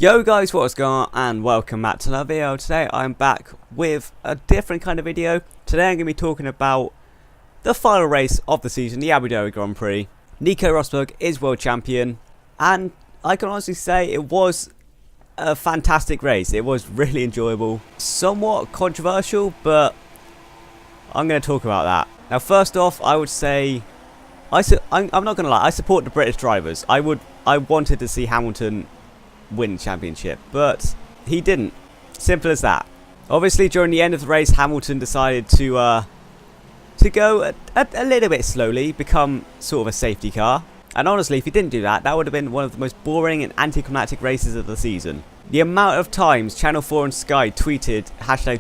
Yo guys, what's going on and welcome back to another video. Today I'm back with a different kind of video. Today I'm going to be talking about the final race of the season, the Abu Dhabi Grand Prix. Nico Rosberg is world champion and I can honestly say it was a fantastic race. It was really enjoyable, somewhat controversial, but I'm going to talk about that. Now first off, I would say I'm not going to lie, I support the British drivers. I wanted to see Hamilton win the championship, but he didn't. Simple as that. Obviously, during the end of the race, Hamilton decided to go a little bit slowly, become sort of a safety car. And honestly, if he didn't do that, that would have been one of the most boring and anticlimactic races of the season. The amount of times Channel 4 and Sky tweeted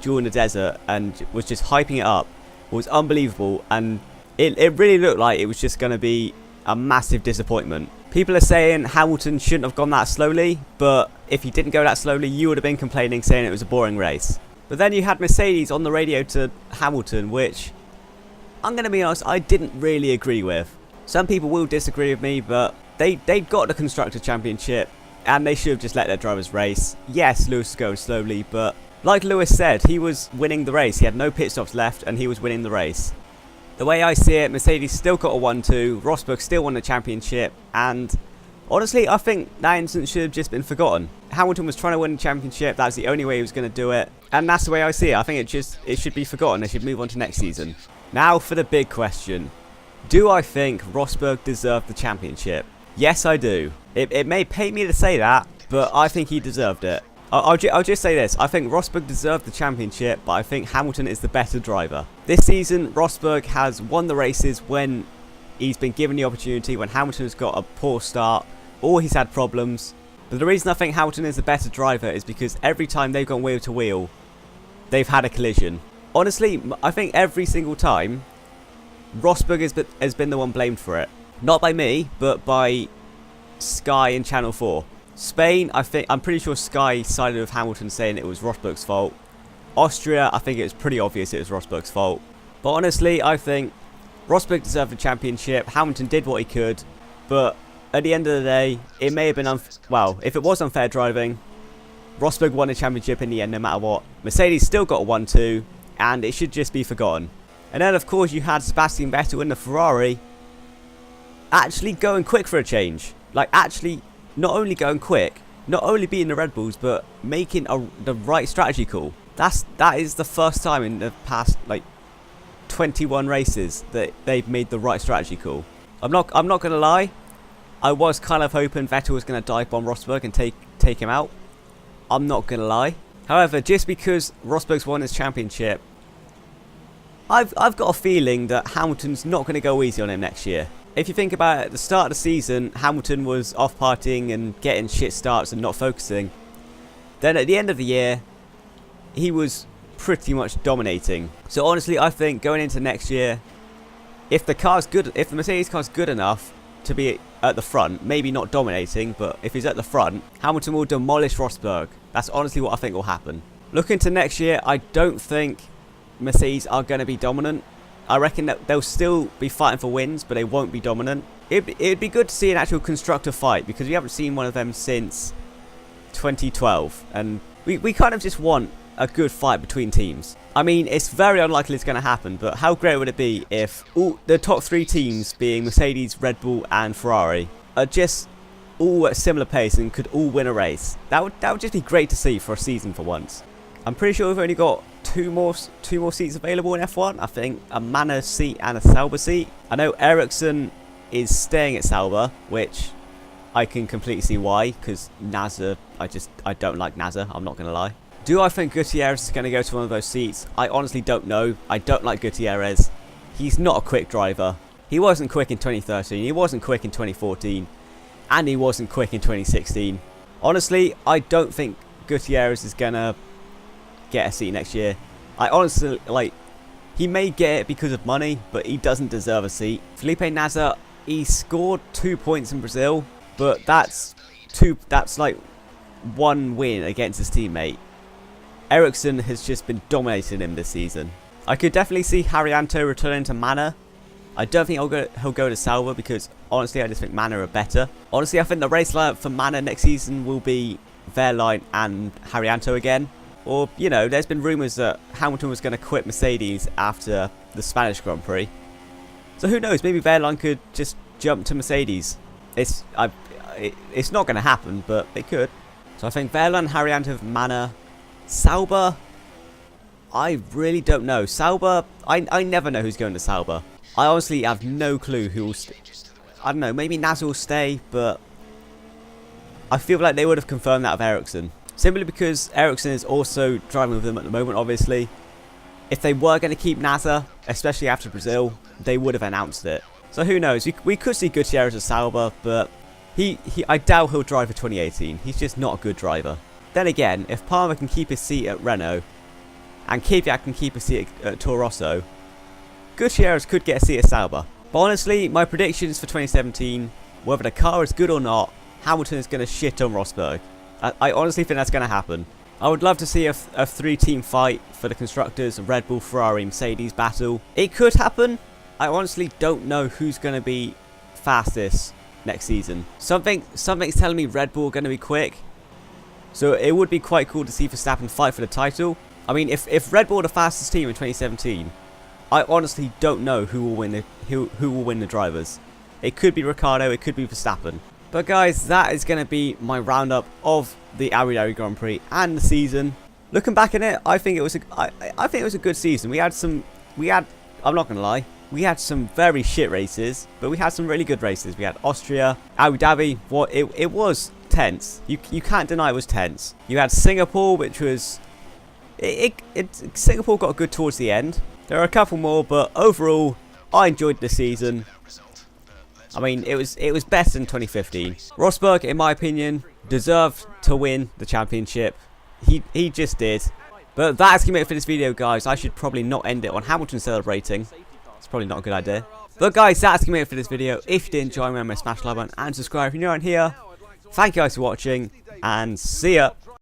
#Duel in the Desert and was just hyping it up was unbelievable, and it really looked like it was just going to be a massive disappointment. People are saying Hamilton shouldn't have gone that slowly, but if he didn't go that slowly, you would have been complaining, saying it was a boring race. But then you had Mercedes on the radio to Hamilton, which, I'm going to be honest, I didn't really agree with. Some people will disagree with me, but they got the Constructor Championship, and they should have just let their drivers race. Yes, Lewis was going slowly, but like Lewis said, he was winning the race. He had no pit stops left, and he was winning the race. The way I see it, Mercedes still got a 1-2, Rosberg still won the championship, and honestly, I think that incident should have just been forgotten. Hamilton was trying to win the championship, that's the only way he was going to do it, and that's the way I see it. I think it should be forgotten. They should move on to next season. Now for the big question. Do I think Rosberg deserved the championship? Yes, I do. It may pain me to say that, but I think he deserved it. I'll just say this, I think Rosberg deserved the championship, but I think Hamilton is the better driver. This season, Rosberg has won the races when he's been given the opportunity, when Hamilton has got a poor start, or he's had problems. But the reason I think Hamilton is the better driver is because every time they've gone wheel to wheel, they've had a collision. Honestly, I think every single time, Rosberg has been the one blamed for it. Not by me, but by Sky and Channel 4. Spain, I'm pretty sure Sky sided with Hamilton, saying it was Rosberg's fault. Austria, I think it was pretty obvious it was Rosberg's fault. But honestly, I think Rosberg deserved the championship. Hamilton did what he could, but at the end of the day, it may have been well, if it was unfair driving, Rosberg won the championship in the end no matter what. Mercedes still got a 1-2, and it should just be forgotten. And then of course you had Sebastian Vettel in the Ferrari actually going quick for a change. Like actually not only going quick, not only beating the Red Bulls, but making the right strategy call. That is the first time in the past like 21 races that they've made the right strategy call. I'm not gonna lie, I was kind of hoping Vettel was gonna dive bomb Rosberg and take him out. I'm not gonna lie. However, just because Rosberg's won his championship, I've got a feeling that Hamilton's not gonna go easy on him next year. If you think about it, at the start of the season, Hamilton was off partying and getting shit starts and not focusing. Then at the end of the year, he was pretty much dominating. So honestly, I think going into next year, if the Mercedes car's good enough to be at the front, maybe not dominating, but if he's at the front, Hamilton will demolish Rosberg. That's honestly what I think will happen. Looking to next year, I don't think Mercedes are going to be dominant. I reckon that they'll still be fighting for wins, but they won't be dominant. It'd be good to see an actual constructor fight, because we haven't seen one of them since 2012. And we kind of just want a good fight between teams. I mean, it's very unlikely it's going to happen, but how great would it be if all the top 3 teams, being Mercedes, Red Bull and Ferrari, are just all at a similar pace and could all win a race? That would just be great to see for a season for once. I'm pretty sure we've only got two more seats available in F1. I think a Manor seat and a Sauber seat. I know Ericsson is staying at Sauber, which I can completely see why, because NASA, I don't like NASA, I'm not going to lie. Do I think Gutierrez is going to go to one of those seats? I honestly don't know. I don't like Gutierrez. He's not a quick driver. He wasn't quick in 2013, he wasn't quick in 2014, and he wasn't quick in 2016. Honestly, I don't think Gutierrez is going to get a seat next year. I honestly, he may get it because of money, but he doesn't deserve a seat. Felipe Nasr, he scored 2 points in Brazil, but that's like 1 win against his teammate. Ericsson has just been dominating him this season. I could definitely see Haryanto returning to Manor. I don't think he'll go to Sauber, because honestly I just think Manor are better. Honestly, I think the race lineup for Manor next season will be Wehrlein and Haryanto again. Or, you know, there's been rumours that Hamilton was going to quit Mercedes after the Spanish Grand Prix. So who knows, maybe Wehrlein could just jump to Mercedes. It's not going to happen, but it could. So I think Wehrlein, Haryanto, Manor, Sauber, I really don't know. Sauber, I never know who's going to Sauber. I honestly have no clue who will I don't know, maybe Nasser will stay, but I feel like they would have confirmed that of Ericsson. Simply because Ericsson is also driving with them at the moment, obviously. If they were going to keep Nasser, especially after Brazil, they would have announced it. So who knows, we could see Gutierrez at Sauber, but I doubt he'll drive for 2018. He's just not a good driver. Then again, if Palmer can keep his seat at Renault, and Kvyat can keep his seat at Toro Rosso, Gutierrez could get a seat at Sauber. But honestly, my predictions for 2017, whether the car is good or not, Hamilton is going to shit on Rosberg. I honestly think that's going to happen. I would love to see a three-team fight for the constructors, Red Bull, Ferrari, Mercedes battle. It could happen. I honestly don't know who's going to be fastest next season. Something's telling me Red Bull are going to be quick. So it would be quite cool to see Verstappen fight for the title. I mean, if Red Bull are the fastest team in 2017, I honestly don't know who will win the drivers. It could be Ricciardo, it could be Verstappen. But guys, that is going to be my roundup of the Abu Dhabi Grand Prix and the season. Looking back at it, I think it was a good season. I'm not going to lie, we had some very shit races, but we had some really good races. We had Austria, Abu Dhabi. It was tense. You can't deny it was tense. You had Singapore, which was Singapore got good towards the end. There are a couple more, but overall, I enjoyed the season. I mean, it was better than 2015. Rosberg, in my opinion, deserved to win the championship. He just did. But that's going to be it for this video, guys. I should probably not end it on Hamilton celebrating. It's probably not a good idea. But guys, that's going to be it for this video. If you did enjoy, remember to smash the like button and subscribe if you're new around here. Thank you guys for watching, and see ya.